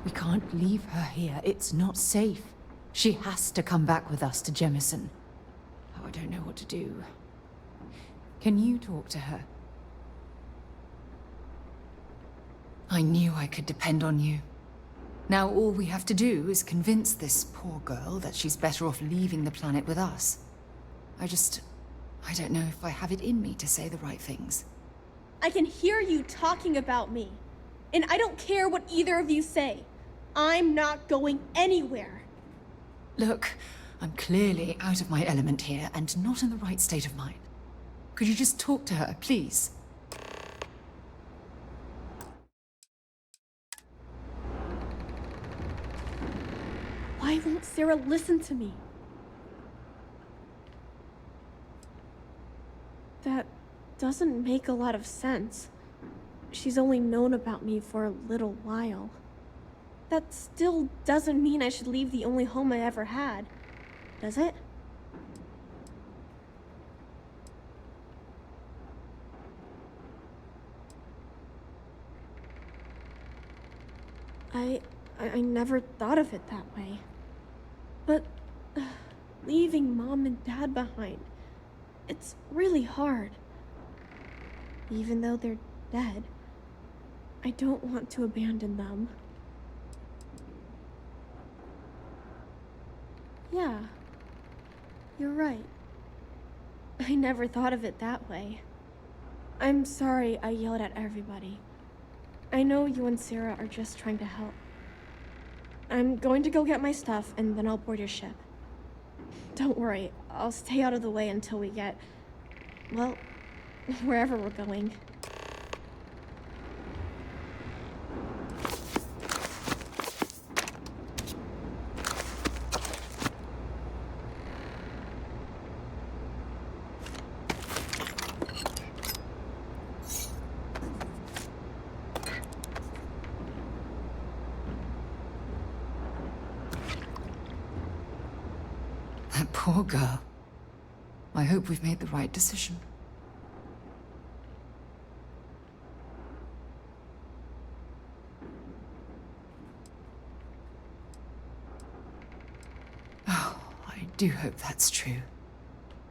We can't leave her here. It's not safe. She has to come back with us to Jemison. Oh, I don't know what to do. Can you talk to her? I knew I could depend on you. Now all we have to do is convince this poor girl that she's better off leaving the planet with us. I don't know if I have it in me to say the right things. I can hear you talking about me. And I don't care what either of you say. I'm not going anywhere. Look, I'm clearly out of my element here and not in the right state of mind. Could you just talk to her, please? Why won't Sarah listen to me? That doesn't make a lot of sense. She's only known about me for a little while. That still doesn't mean I should leave the only home I ever had, does it? I never thought of it that way. But leaving Mom and Dad behind, it's really hard. Even though they're dead, I don't want to abandon them. Yeah, you're right. I never thought of it that way. I'm sorry I yelled at everybody. I know you and Sarah are just trying to help. I'm going to go get my stuff and then I'll board your ship. Don't worry, I'll stay out of the way until we get, well, wherever we're going. That poor girl. I hope we've made the right decision. Oh, I do hope that's true.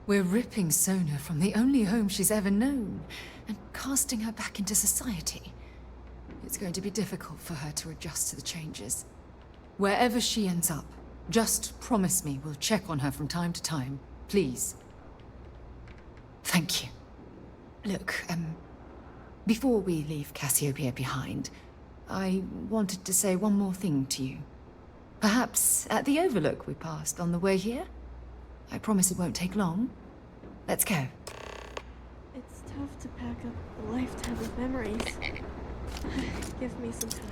We're ripping Sona from the only home she's ever known and casting her back into society. It's going to be difficult for her to adjust to the changes. Wherever she ends up, just promise me we'll check on her from time to time, please. Thank you. Look, before we leave Cassiopeia behind, I wanted to say one more thing to you. Perhaps at the overlook we passed on the way here? I promise it won't take long. Let's go. It's tough to pack up a lifetime of memories. Give me some time.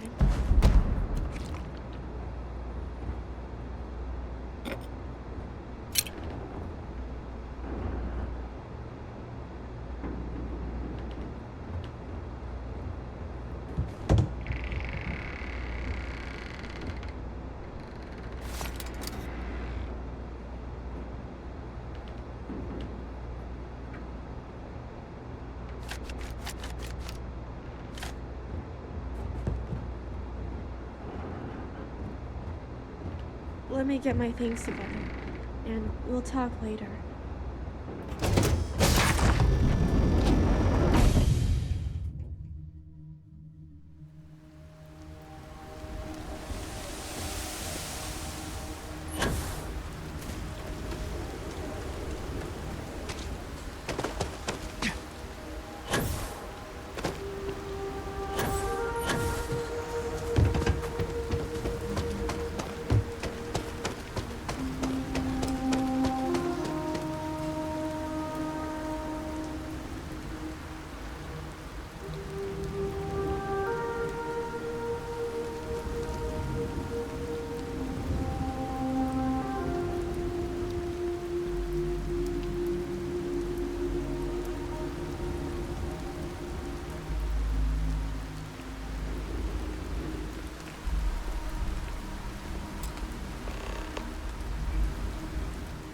Let me get my things together, and we'll talk later.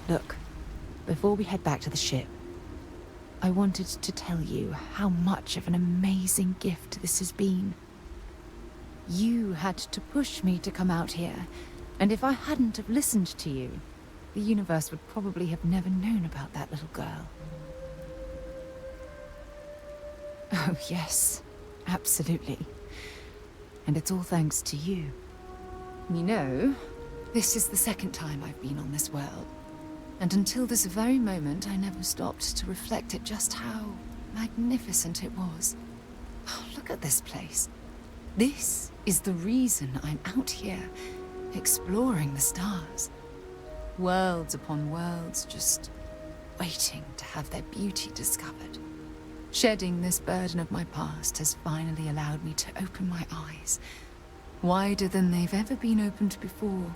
Look, before we head back to the ship, I wanted to tell you how much of an amazing gift this has been. You had to push me to come out here, and if I hadn't have listened to you, the universe would probably have never known about that little girl. Oh, yes. Absolutely. And it's all thanks to you. You know, this is the second time I've been on this world. And until this very moment, I never stopped to reflect at just how magnificent it was. Oh, look at this place. This is the reason I'm out here, exploring the stars. Worlds upon worlds, just waiting to have their beauty discovered. Shedding this burden of my past has finally allowed me to open my eyes, wider than they've ever been opened before.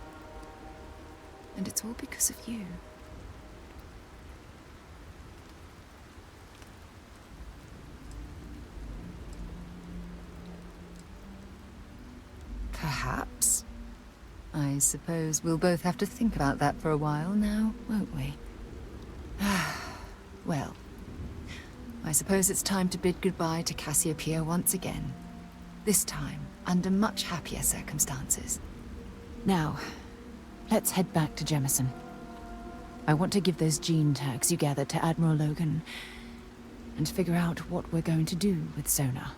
And it's all because of you. Perhaps. I suppose we'll both have to think about that for a while now, won't we? Well, I suppose it's time to bid goodbye to Cassiopeia once again. This time, under much happier circumstances. Now, let's head back to Jemison. I want to give those gene tags you gathered to Admiral Logan, and figure out what we're going to do with Sona.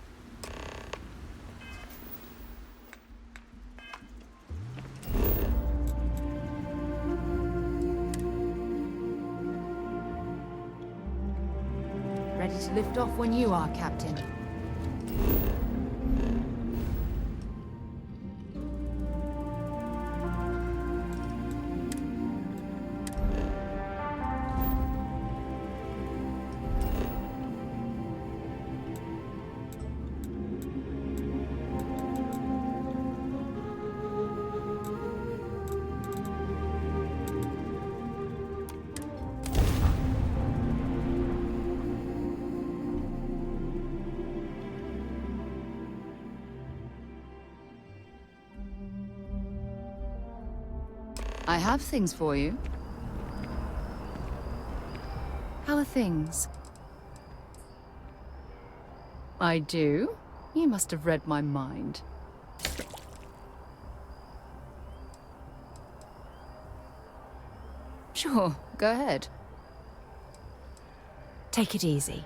Ready to lift off when you are, Captain. I have things for you. How are things? I do? You must have read my mind. Sure, go ahead. Take it easy.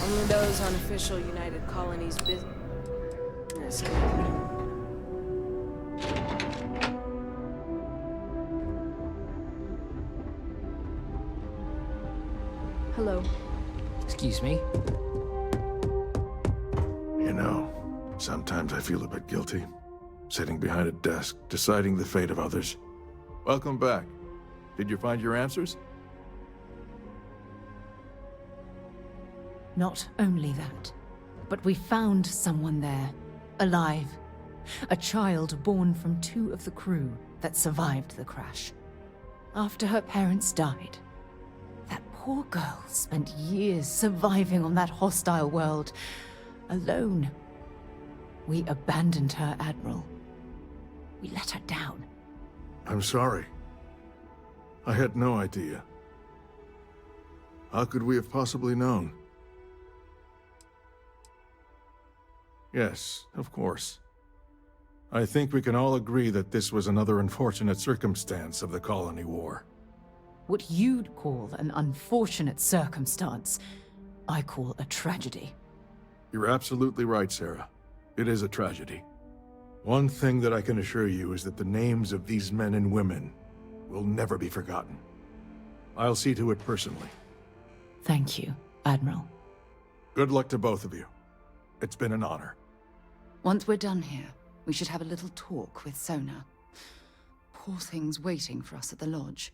Only those unofficial United Colonies business. Hello. Excuse me? You know, sometimes I feel a bit guilty. Sitting behind a desk, deciding the fate of others. Welcome back. Did you find your answers? Not only that, but we found someone there, alive. A child born from 2 of the crew that survived the crash. After her parents died, that poor girl spent years surviving on that hostile world, alone. We abandoned her, Admiral. We let her down. I'm sorry. I had no idea. How could we have possibly known? Yes, of course. I think we can all agree that this was another unfortunate circumstance of the Colony War. What you'd call an unfortunate circumstance, I call a tragedy. You're absolutely right, Sarah. It is a tragedy. One thing that I can assure you is that the names of these men and women will never be forgotten. I'll see to it personally. Thank you, Admiral. Good luck to both of you. It's been an honor. Once we're done here, we should have a little talk with Sona. Poor thing's waiting for us at the lodge.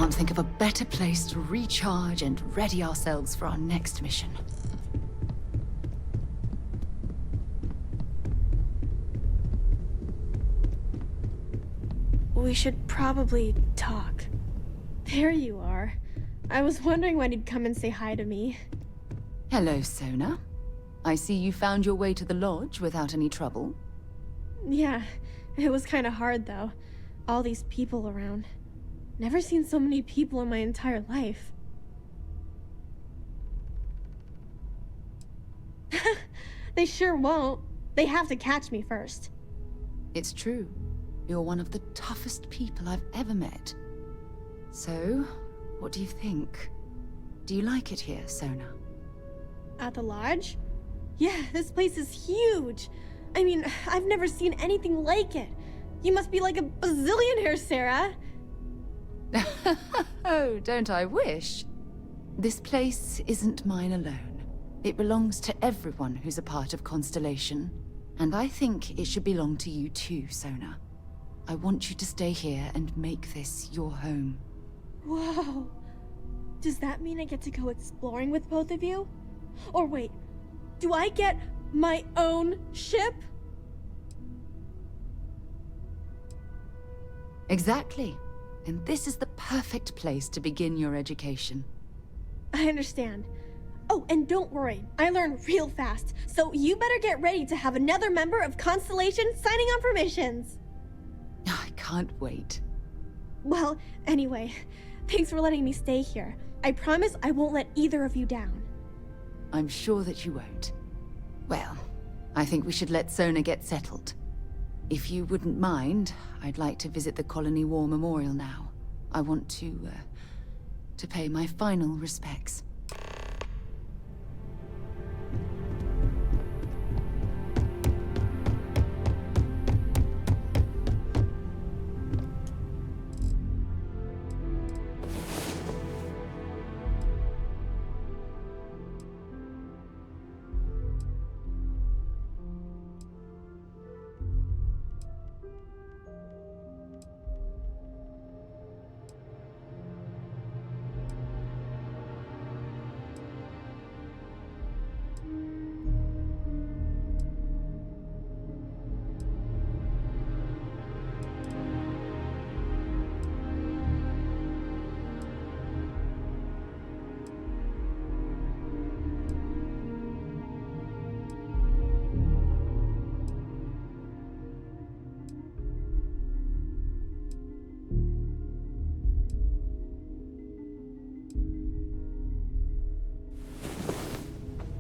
can't think of a better place to recharge and ready ourselves for our next mission. We should probably talk. There you are. I was wondering when you'd come and say hi to me. Hello, Sona. I see you found your way to the lodge without any trouble. Yeah, it was kind of hard though. All these people around. Never seen so many people in my entire life. They sure won't. They have to catch me first. It's true. You're one of the toughest people I've ever met. So, what do you think? Do you like it here, Sona? At the lodge? Yeah, this place is huge. I mean, I've never seen anything like it. You must be like a bazillionaire, Sarah. Oh, don't I wish? This place isn't mine alone. It belongs to everyone who's a part of Constellation. And I think it should belong to you too, Sona. I want you to stay here and make this your home. Whoa. Does that mean I get to go exploring with both of you? Or wait, do I get my own ship? Exactly. And this is the perfect place to begin your education. I understand. Oh, and don't worry, I learn real fast, so you better get ready to have another member of Constellation signing on for missions. I can't wait. Well, anyway, thanks for letting me stay here. I promise I won't let either of you down. I'm sure that you won't. Well, I think we should let Sona get settled. If you wouldn't mind, I'd like to visit the Colony War Memorial now. I want to pay my final respects.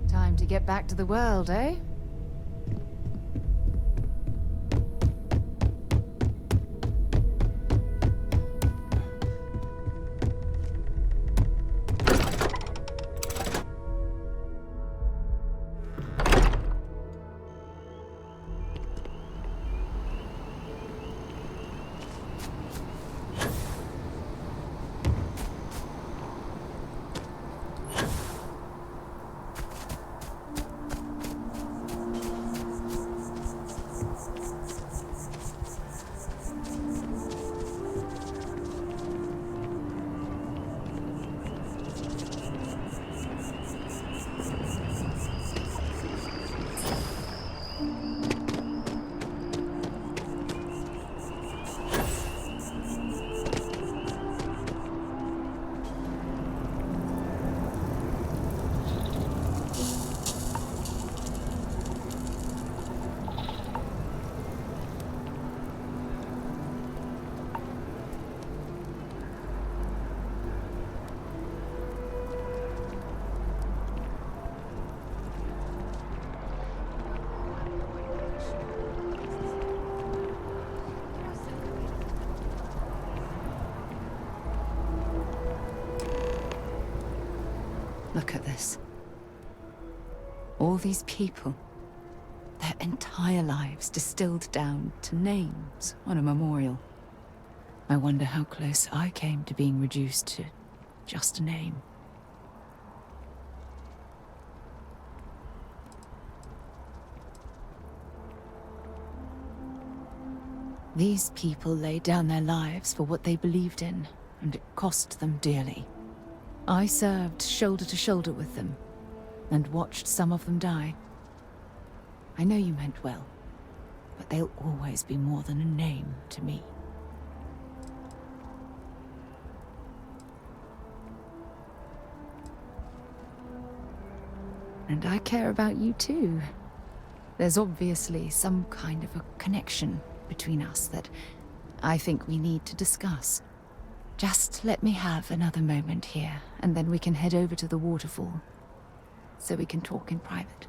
Time to get back to the world, eh? Look at this. All these people. Their entire lives distilled down to names on a memorial. I wonder how close I came to being reduced to just a name. These people laid down their lives for what they believed in, and it cost them dearly. I served shoulder to shoulder with them, and watched some of them die. I know you meant well, but they'll always be more than a name to me. And I care about you too. There's obviously some kind of a connection between us that I think we need to discuss. Just let me have another moment here, and then we can head over to the waterfall, so we can talk in private.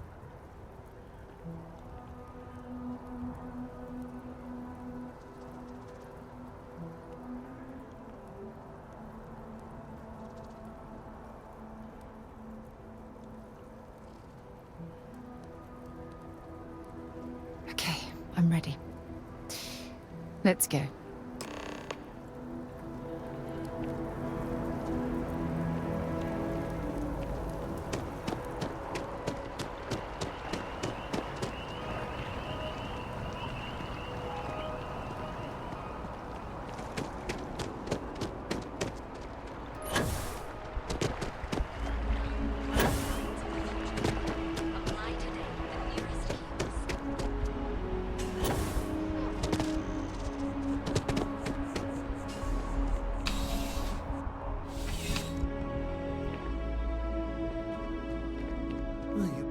Okay, I'm ready. Let's go.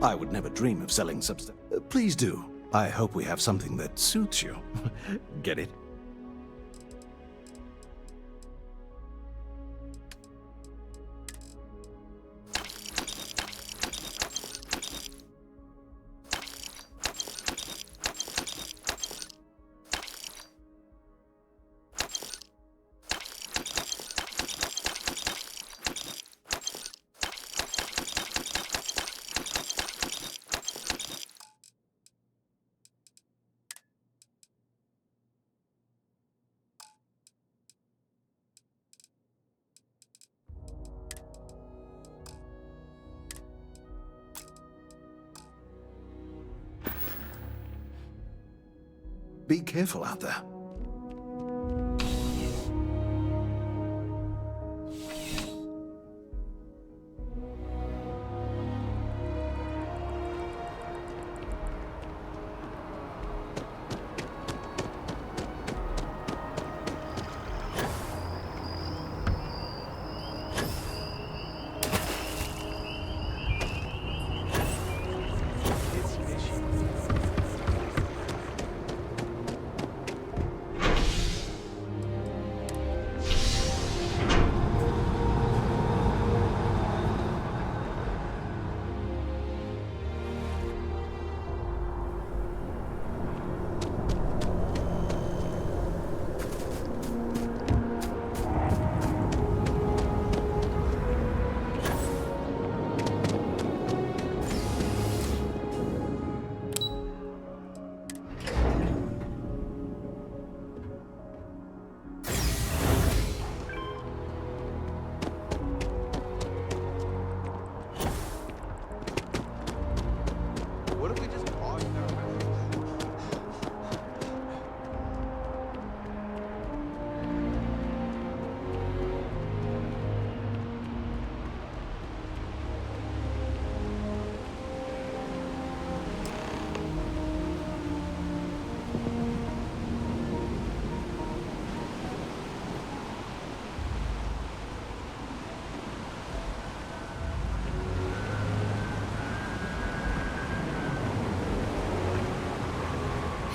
I would never dream of selling substance. Please do. I hope we have something that suits you. Get it? Be careful out there.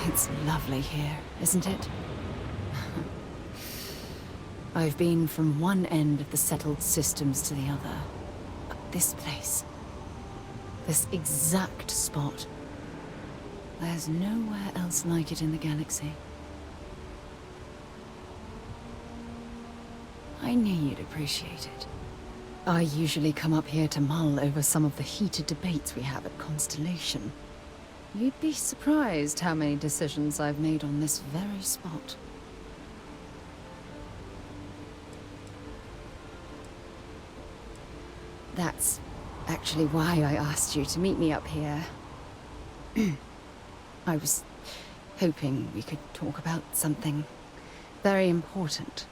It's lovely here, isn't it? I've been from one end of the settled systems to the other. But this place, this exact spot, there's nowhere else like it in the galaxy. I knew you'd appreciate it. I usually come up here to mull over some of the heated debates we have at Constellation. You'd be surprised how many decisions I've made on this very spot. That's actually why I asked you to meet me up here. I was hoping we could talk about something very important.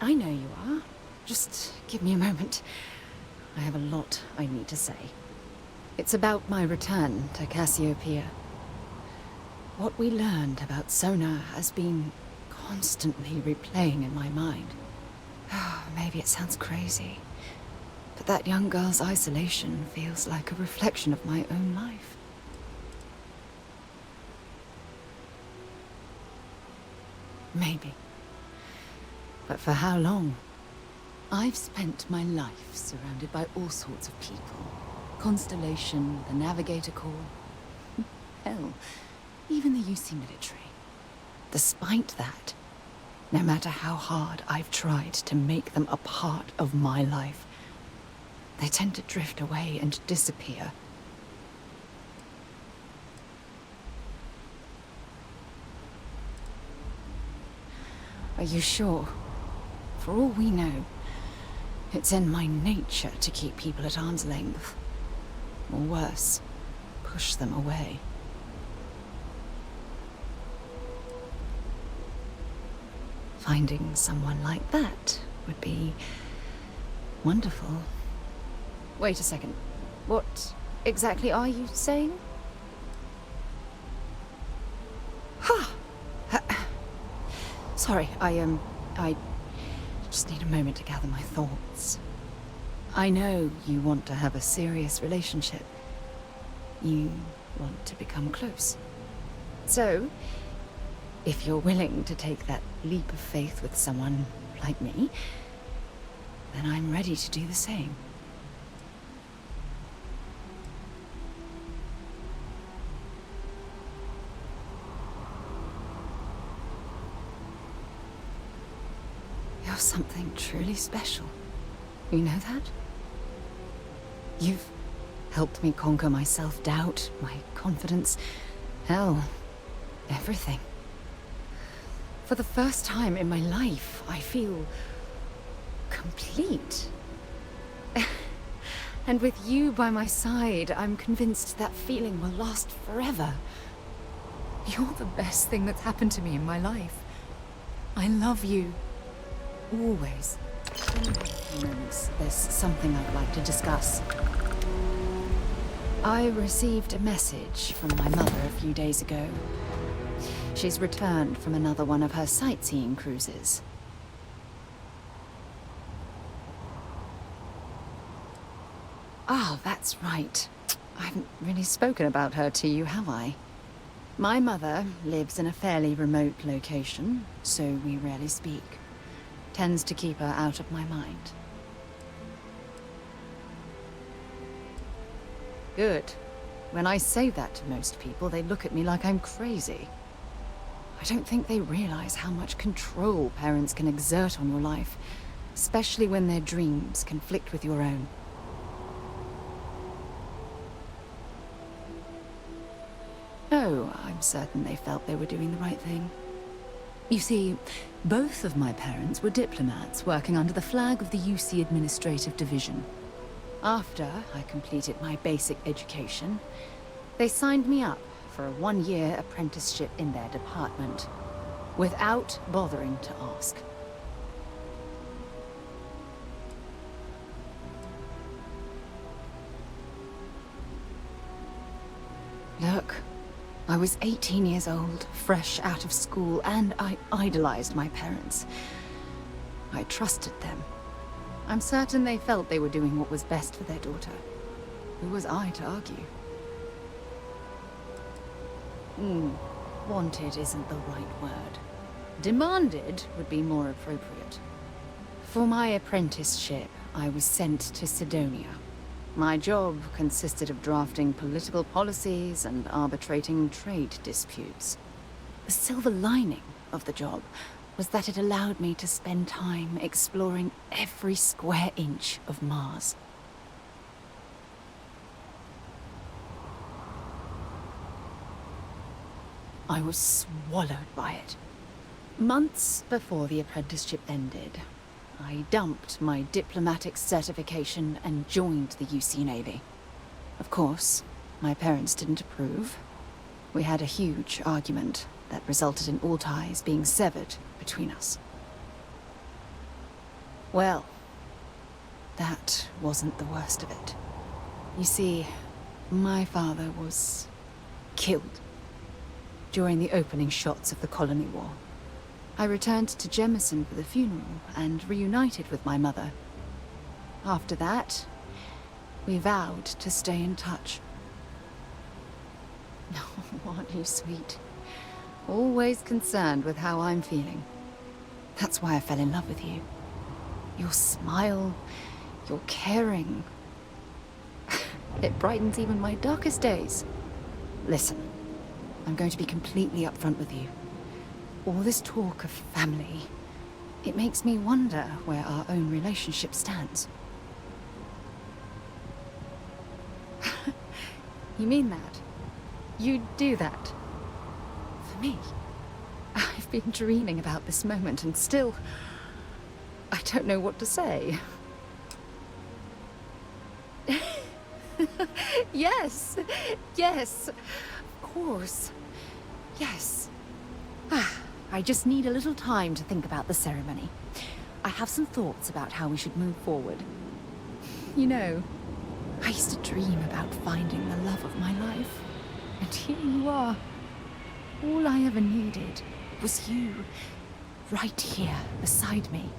I know you are. Just give me a moment. I have a lot I need to say. It's about my return to Cassiopeia. What we learned about Sona has been constantly replaying in my mind. Maybe it sounds crazy, but that young girl's isolation feels like a reflection of my own life. Maybe. But for how long? I've spent my life surrounded by all sorts of people. Constellation, the Navigator Corps. Hell, even the UC military. Despite that, no matter how hard I've tried to make them a part of my life, they tend to drift away and disappear. Are you sure? For all we know, it's in my nature to keep people at arm's length. Or worse, push them away. Finding someone like that would be wonderful. Wait a second. What exactly are you saying? Ha! Sorry, I just need a moment to gather my thoughts. I know you want to have a serious relationship. You want to become close. So, if you're willing to take that leap of faith with someone like me, then I'm ready to do the same. You're something truly special. You know that? You've helped me conquer my self-doubt, my confidence, hell, everything. For the first time in my life, I feel complete. And with you by my side, I'm convinced that feeling will last forever. You're the best thing that's happened to me in my life. I love you. Always. In a few moments, there's something I'd like to discuss. I received a message from my mother a few days ago. She's returned from another one of her sightseeing cruises. Ah, that's right. I haven't really spoken about her to you, have I? My mother lives in a fairly remote location, so we rarely speak. Tends to keep her out of my mind. Good. When I say that to most people, they look at me like I'm crazy. I don't think they realize how much control parents can exert on your life, especially when their dreams conflict with your own. Oh, I'm certain they felt they were doing the right thing. You see, both of my parents were diplomats working under the flag of the UC Administrative Division. After I completed my basic education, they signed me up for a one-year apprenticeship in their department, without bothering to ask. Look, I was 18 years old, fresh out of school, and I idolized my parents. I trusted them. I'm certain they felt they were doing what was best for their daughter. Who was I to argue? Wanted isn't the right word. Demanded would be more appropriate. For my apprenticeship, I was sent to Sidonia. My job consisted of drafting political policies and arbitrating trade disputes. The silver lining of the job was that it allowed me to spend time exploring every square inch of Mars. I was swallowed by it. Months before the apprenticeship ended, I dumped my diplomatic certification and joined the UC Navy. Of course, my parents didn't approve. We had a huge argument that resulted in all ties being severed between us. Well, that wasn't the worst of it. You see, my father was killed during the opening shots of the Colony War. I returned to Jemison for the funeral and reunited with my mother. After that, we vowed to stay in touch. Oh, aren't you sweet? Always concerned with how I'm feeling. That's why I fell in love with you. Your smile, your caring. It brightens even my darkest days. Listen, I'm going to be completely upfront with you. All this talk of family, it makes me wonder where our own relationship stands. You mean that? You'd do that? For me? I've been dreaming about this moment and still... I don't know what to say. Yes! Yes! Of course. Yes. I just need a little time to think about the ceremony. I have some thoughts about how we should move forward. You know, I used to dream about finding the love of my life. And here you are. All I ever needed was you, right here beside me.